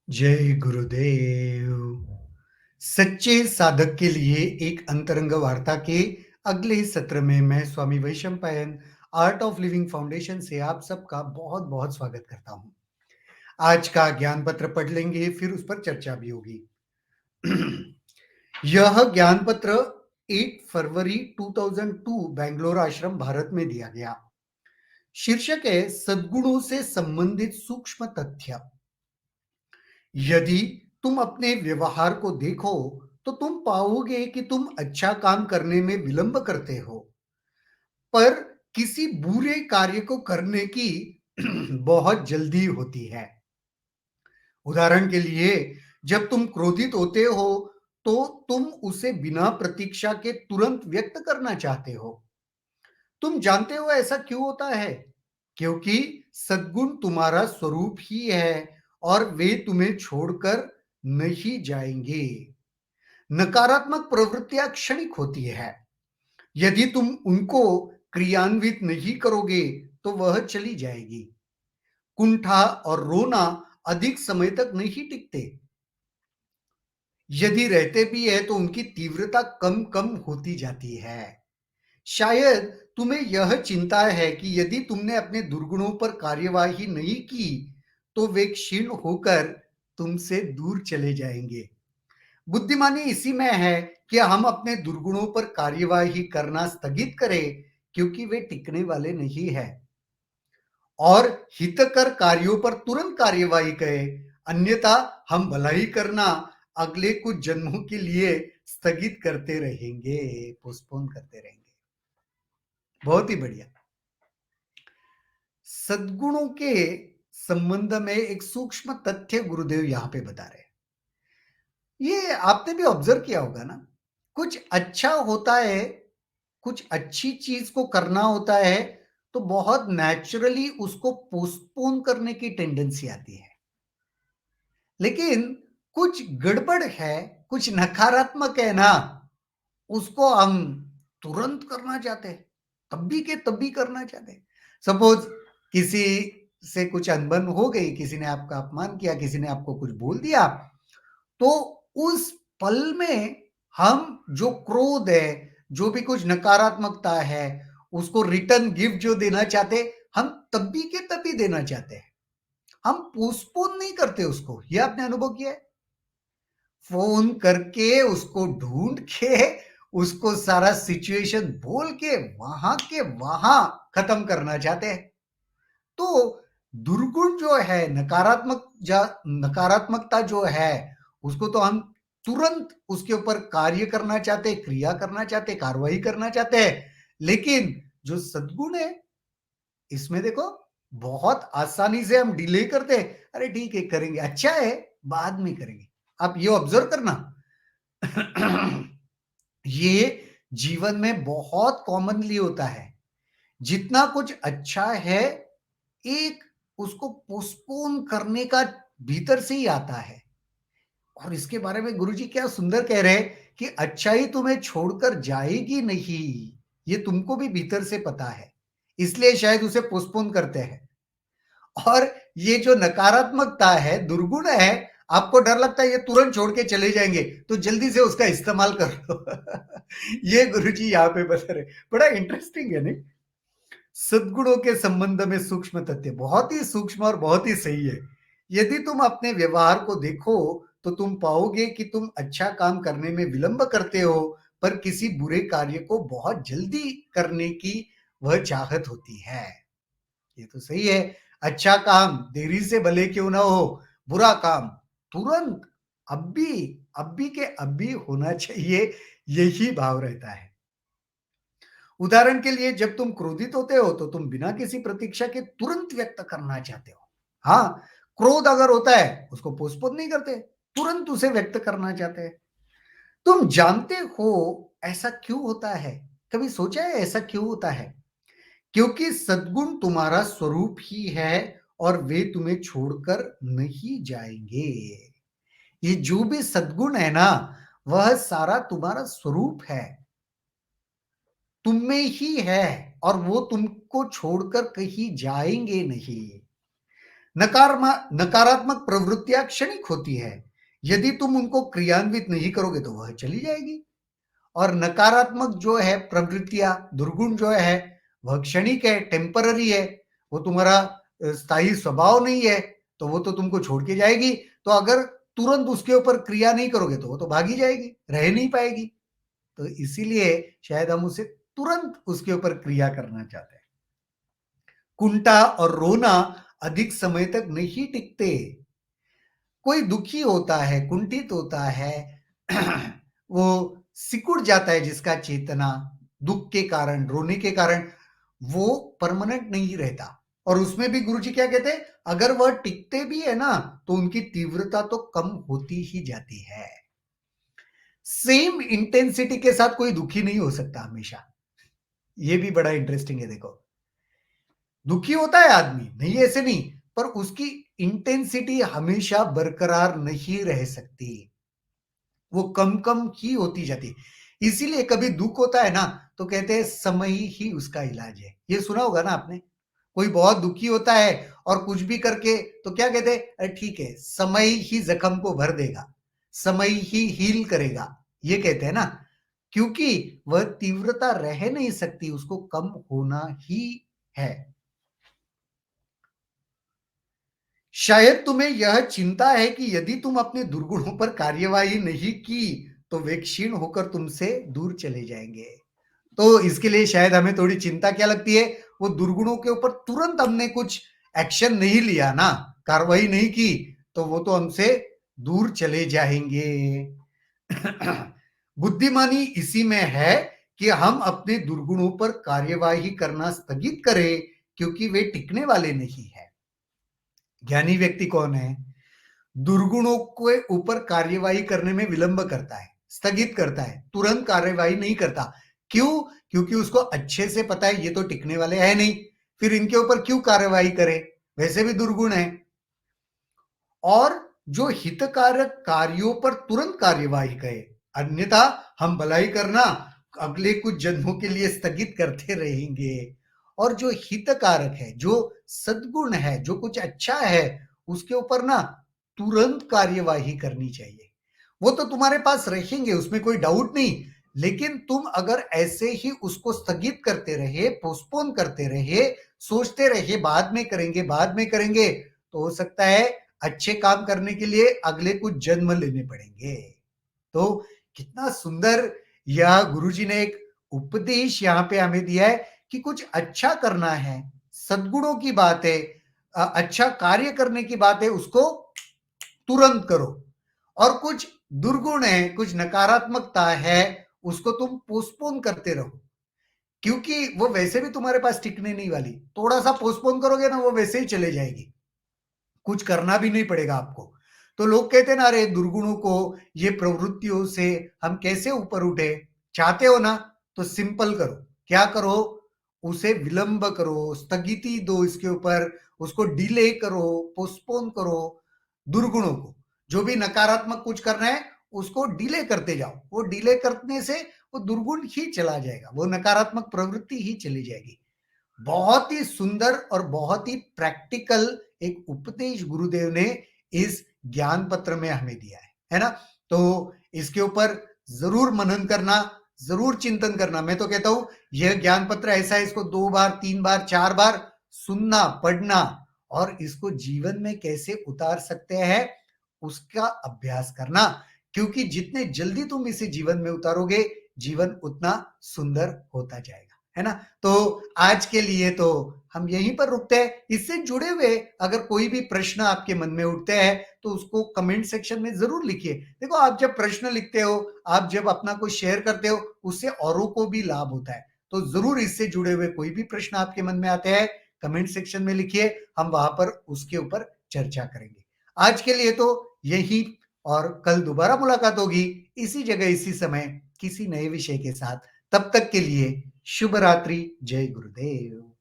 जय गुरुदेव। सच्चे साधक के लिए एक अंतरंग वार्ता के अगले सत्र में मैं Swami Vaishampayan art of living foundation से आप सबका बहुत बहुत स्वागत करता हूं। आज का ज्ञान पत्र पढ़ लेंगे, फिर उस पर चर्चा भी होगी। यह ज्ञान पत्र 8 फरवरी 2002 बेंगलोर आश्रम भारत में दिया गया। शीर्षक है सद्गुणों से संबंधित सूक्ष्म तथ्य। यदि तुम अपने व्यवहार को देखो तो तुम पाओगे कि तुम अच्छा काम करने में विलंब करते हो, पर किसी बुरे कार्य को करने की बहुत जल्दी होती है। उदाहरण के लिए, जब तुम क्रोधित होते हो तो तुम उसे बिना प्रतीक्षा के तुरंत व्यक्त करना चाहते हो। तुम जानते हो ऐसा क्यों होता है? क्योंकि सद्गुण तुम्हारा स्वरूप ही है और वे तुम्हें छोड़कर नहीं जाएंगे। नकारात्मक प्रवृत्तियां क्षणिक होती है। यदि तुम उनको क्रियान्वित नहीं करोगे तो वह चली जाएगी। कुंठा और रोना अधिक समय तक नहीं टिकते। यदि रहते भी है तो उनकी तीव्रता कम कम होती जाती है। शायद तुम्हें यह चिंता है कि यदि तुमने अपने दुर्गुणों पर कार्यवाही नहीं की तो वे क्षीण होकर तुमसे दूर चले जाएंगे। बुद्धिमानी इसी में है कि हम अपने दुर्गुणों पर कार्यवाही करना स्थगित करें, क्योंकि वे टिकने वाले नहीं है। और हितकर कार्यों पर तुरंत कार्यवाही करें, अन्यथा हम भलाई करना अगले कुछ जन्मों के लिए स्थगित करते रहेंगे, पोस्टपोन करते रहेंगे। बहुत ही बढ़िया। सद्गुणों के संबंध में एक सूक्ष्म तथ्य गुरुदेव यहां पे बता रहे हैं। ये आपने भी ऑब्जर्व किया होगा ना, कुछ अच्छा होता है, कुछ अच्छी चीज को करना होता है तो बहुत नेचुरली उसको पोस्टपोन करने की टेंडेंसी आती है। लेकिन कुछ गड़बड़ है, कुछ नकारात्मक है ना, उसको हम तुरंत करना चाहते हैं, तब के तब भी करना चाहते हैं। सपोज किसी से कुछ अनबन हो गई, किसी ने आपका अपमान किया, किसी ने आपको कुछ बोल दिया, तो उस पल में हम जो क्रोध है, जो भी कुछ नकारात्मकता है, उसको रिटर्न गिफ्ट जो देना चाहते, हम तभी के तभी देना चाहते हैं। हम पोस्टपोन नहीं करते उसको। ये आपने अनुभव किया है? फोन करके उसको ढूंढ के उसको सारा सिचुएशन बोल के वहां खत्म करना चाहते हैं। तो दुर्गुण जो है, नकारात्मकता जो है, उसको तो हम तुरंत उसके ऊपर कार्य करना चाहते हैं, क्रिया करना चाहते हैं, कार्रवाई करना चाहते हैं। लेकिन जो सद्गुण है, इसमें देखो, बहुत आसानी से हम डिले करते हैं। अरे ठीक है, करेंगे, अच्छा है, बाद में करेंगे। आप ये ऑब्जर्व करना। ये जीवन में बहुत कॉमनली होता है। जितना कुछ अच्छा है, एक उसको पोस्टपोन करने का भीतर से ही आता है। और इसके बारे में गुरुजी क्या सुंदर कह रहे हैं कि अच्छाई तुम्हें छोड़कर जाएगी नहीं, ये तुमको भी भीतर से पता है, इसलिए शायद उसे पोस्टपोन करते हैं। और ये जो नकारात्मकता है, दुर्गुण है, आपको डर लगता है ये तुरंत छोड़ के चले जाएंगे, तो जल्दी से उसका इस्तेमाल कर लो। ये गुरुजी यहाँ पे बता रहे। बड़ा इंटरेस्टिंग है नहीं? सद्गुणों के संबंध में सूक्ष्म तथ्य बहुत ही सूक्ष्म और बहुत ही सही है। यदि तुम अपने व्यवहार को देखो तो तुम पाओगे कि तुम अच्छा काम करने में विलंब करते हो, पर किसी बुरे कार्य को बहुत जल्दी करने की वह चाहत होती है। ये तो सही है। अच्छा काम देरी से भले क्यों ना हो, बुरा काम तुरंत, अब भी के अब भी होना चाहिए, यही भाव रहता है। उदाहरण के लिए, जब तुम क्रोधित होते हो तो तुम बिना किसी प्रतीक्षा के तुरंत व्यक्त करना चाहते हो। हाँ, क्रोध अगर होता है उसको पोस्टपोन नहीं करते, तुरंत उसे व्यक्त करना चाहते हैं। तुम जानते हो ऐसा क्यों होता है? कभी सोचा है ऐसा क्यों होता है? क्योंकि सद्गुण तुम्हारा स्वरूप ही है और वे तुम्हें छोड़कर नहीं जाएंगे। ये जो भी सद्गुण है ना, वह सारा तुम्हारा स्वरूप है, तुम में ही है, और वो तुमको छोड़कर कहीं जाएंगे नहीं। नकारात्मक प्रवृत्तियां क्षणिक होती है। यदि तुम उनको क्रियान्वित नहीं करोगे तो वह चली जाएगी। और नकारात्मक जो है प्रवृत्तियां, दुर्गुण जो है वह क्षणिक है, टेम्पररी है। वो तुम्हारा स्थायी स्वभाव नहीं है, तो वो तो तुमको छोड़ के जाएगी। तो अगर तुरंत उसके ऊपर क्रिया नहीं करोगे तो वो तो भागी जाएगी, रह नहीं पाएगी। तो इसीलिए शायद हम उसे तुरंत उसके ऊपर क्रिया करना चाहते हैं। कुंठा और रोना अधिक समय तक नहीं टिकते। कोई दुखी होता है, कुंठित होता है, वो सिकुड़ जाता है जिसका चेतना, दुख के कारण, रोने के कारण, वो परमानेंट नहीं रहता। और उसमें भी गुरुजी क्या कहते हैं, अगर वह टिकते भी है ना तो उनकी तीव्रता तो कम होती ही जाती है। सेम इंटेंसिटी के साथ कोई दुखी नहीं हो सकता हमेशा। ये भी बड़ा इंटरेस्टिंग है। देखो, दुखी होता है आदमी, नहीं ऐसे नहीं, पर उसकी इंटेंसिटी हमेशा बरकरार नहीं रह सकती, वो कम कम ही होती जाती है। इसीलिए कभी दुख होता है ना तो कहते हैं समय ही उसका इलाज है। ये सुना होगा ना आपने, कोई बहुत दुखी होता है और कुछ भी करके तो क्या कहते हैं, अरे ठीक है, समय ही जख्म को भर देगा, समय ही हील करेगा, ये कहते हैं ना। क्योंकि वह तीव्रता रह नहीं सकती, उसको कम होना ही है। शायद तुम्हें यह चिंता है कि यदि तुम अपने दुर्गुणों पर कार्यवाही नहीं की तो वे क्षीण होकर तुमसे दूर चले जाएंगे। तो इसके लिए शायद हमें थोड़ी चिंता क्या लगती है, वो दुर्गुणों के ऊपर तुरंत हमने कुछ एक्शन नहीं लिया ना, कार्रवाई नहीं की, तो वो तो हमसे दूर चले जाएंगे। बुद्धिमानी इसी में है कि हम अपने दुर्गुणों पर कार्यवाही करना स्थगित करें, क्योंकि वे टिकने वाले नहीं है। ज्ञानी व्यक्ति कौन है, दुर्गुणों के ऊपर कार्यवाही करने में विलंब करता है, स्थगित करता है, तुरंत कार्यवाही नहीं करता। क्यों? क्योंकि उसको अच्छे से पता है ये तो टिकने वाले हैं नहीं, फिर इनके ऊपर क्यों कार्यवाही करे, वैसे भी दुर्गुण है। और जो हितकारक कार्यों पर तुरंत कार्यवाही करे, अन्यथा हम भलाई करना अगले कुछ जन्मों के लिए स्थगित करते रहेंगे। और जो हितकारक है, जो सद्गुण है, जो कुछ अच्छा है, उसके ऊपर ना तुरंत कार्यवाही करनी चाहिए। वो तो तुम्हारे पास रहेंगे, उसमें कोई डाउट नहीं। लेकिन तुम अगर ऐसे ही उसको स्थगित करते रहे, पोस्टपोन करते रहे, सोचते रहे बाद में करेंगे, बाद में करेंगे, तो हो सकता है अच्छे काम करने के लिए अगले कुछ जन्म लेने पड़ेंगे। तो कितना सुंदर यह गुरुजी ने एक उपदेश यहाँ पे हमें दिया है कि कुछ अच्छा करना है, सद्गुणों की बात है, अच्छा कार्य करने की बात है, उसको तुरंत करो। और कुछ दुर्गुण है, कुछ नकारात्मकता है, उसको तुम पोस्टपोन करते रहो, क्योंकि वो वैसे भी तुम्हारे पास टिकने नहीं वाली। थोड़ा सा पोस्टपोन करोगे ना, वो वैसे ही चले जाएगी, कुछ करना भी नहीं पड़ेगा आपको। तो लोग कहते हैं ना, अरे दुर्गुणों को, ये प्रवृत्तियों से हम कैसे ऊपर उठे, चाहते हो ना, तो सिंपल करो। क्या करो, उसे विलंब करो, स्थगिति दो इसके ऊपर, उसको डिले करो, पोस्टपोन करो। दुर्गुणों को, जो भी नकारात्मक कुछ करना है उसको डिले करते जाओ। वो डिले करने से वो दुर्गुण ही चला जाएगा, वो नकारात्मक प्रवृत्ति ही चली जाएगी। बहुत ही सुंदर और बहुत ही प्रैक्टिकल एक उपदेश गुरुदेव ने इस ज्ञान पत्र में हमें दिया है ना। तो इसके ऊपर जरूर मनन करना, जरूर चिंतन करना। मैं तो कहता हूं यह ज्ञान पत्र ऐसा है, इसको 2 बार 3 बार 4 बार सुनना, पढ़ना, और इसको जीवन में कैसे उतार सकते हैं उसका अभ्यास करना। क्योंकि जितने जल्दी तुम इसे जीवन में उतारोगे, जीवन उतना सुंदर होता जाएगा, है ना। तो आज के लिए तो हम यहीं पर रुकते हैं। इससे जुड़े हुए अगर कोई भी प्रश्न आपके मन में उठते हैं तो उसको कमेंट सेक्शन में जरूर लिखिए। देखो, आप जब प्रश्न लिखते हो, आप जब अपना कुछ शेयर करते हो, उससे औरों को भी लाभ होता है। तो जरूर इससे जुड़े हुए कोई भी प्रश्न आपके मन में आते हैं, कमेंट सेक्शन में लिखिए, हम वहां पर उसके ऊपर चर्चा करेंगे। आज के लिए तो यही, और कल दोबारा मुलाकात होगी इसी जगह इसी समय किसी नए विषय के साथ। तब तक के लिए शुभ रात्रि, जय गुरुदेव।